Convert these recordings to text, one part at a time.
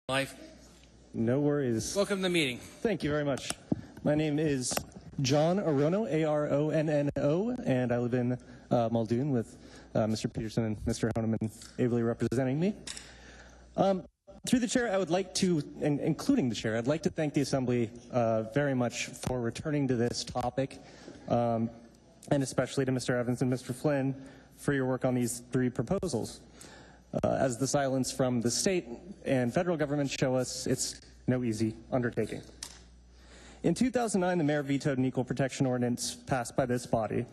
life. No worries. Welcome to the meeting. Thank you very much. My name is John Arono, A-R-O-N-N-O, and I live in Muldoon with Mr. Peterson and Mr. Honeman ably representing me. Through the chair, I would like to, including the chair, I'd like to thank the Assembly very much for returning to this topic, and especially to Mr. Evans and Mr. Flynn for your work on these three proposals. As the silence from the state and federal government show us, it's no easy undertaking. In 2009, the mayor vetoed an equal protection ordinance passed by this body,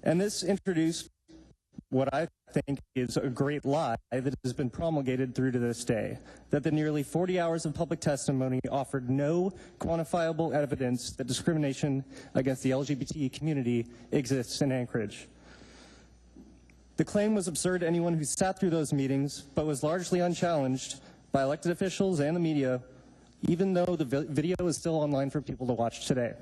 and this introduced what I think is a great lie that has been promulgated through to this day, that the nearly 40 hours of public testimony offered no quantifiable evidence that discrimination against the LGBT community exists in Anchorage. The claim was absurd to anyone who sat through those meetings, but was largely unchallenged by elected officials and the media, even though the video is still online for people to watch today.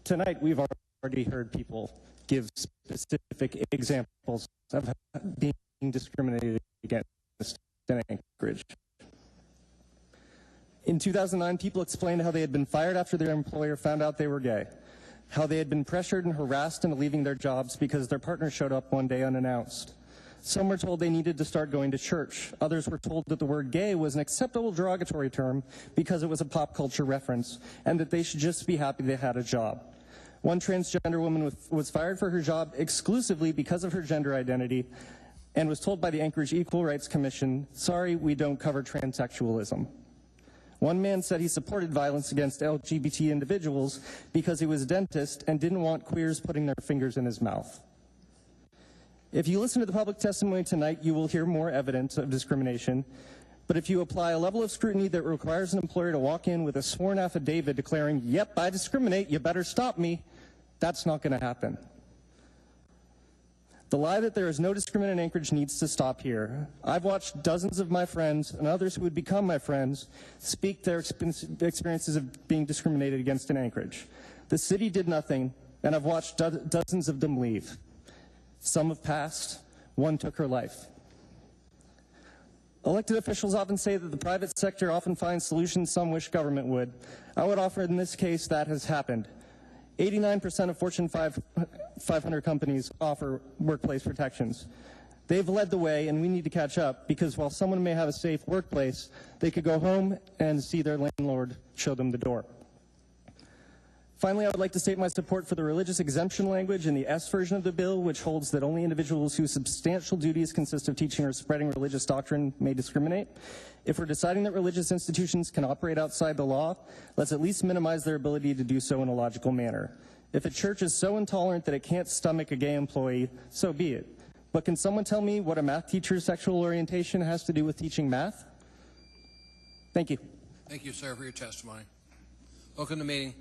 Tonight, we've already heard people give specific examples of being discriminated against in Anchorage. In 2009, people explained how they had been fired after their employer found out they were gay, how they had been pressured and harassed into leaving their jobs because their partner showed up one day unannounced. Some were told they needed to start going to church. Others were told that the word gay was an acceptable derogatory term because it was a pop culture reference, and that they should just be happy they had a job. One transgender woman was fired for her job exclusively because of her gender identity and was told by the Anchorage Equal Rights Commission, "Sorry, we don't cover transsexualism." One man said he supported violence against LGBT individuals because he was a dentist and didn't want queers putting their fingers in his mouth. If you listen to the public testimony tonight, you will hear more evidence of discrimination. But if you apply a level of scrutiny that requires an employer to walk in with a sworn affidavit declaring, "Yep, I discriminate, you better stop me," that's not going to happen. The lie that there is no discrimination in Anchorage needs to stop here. I've watched dozens of my friends and others who would become my friends speak their experiences of being discriminated against in Anchorage. The city did nothing, and I've watched dozens of them leave. Some have passed, one took her life. Elected officials often say that the private sector often finds solutions some wish government would. I would offer in this case that has happened. 89% of Fortune 500 companies offer workplace protections. They've led the way, and we need to catch up, because while someone may have a safe workplace, they could go home and see their landlord show them the door. Finally, I would like to state my support for the religious exemption language in the S version of the bill, which holds that only individuals whose substantial duties consist of teaching or spreading religious doctrine may discriminate. If we're deciding that religious institutions can operate outside the law, let's at least minimize their ability to do so in a logical manner. If a church is so intolerant that it can't stomach a gay employee, so be it. But can someone tell me what a math teacher's sexual orientation has to do with teaching math? Thank you. Thank you, sir, for your testimony. Welcome to the meeting.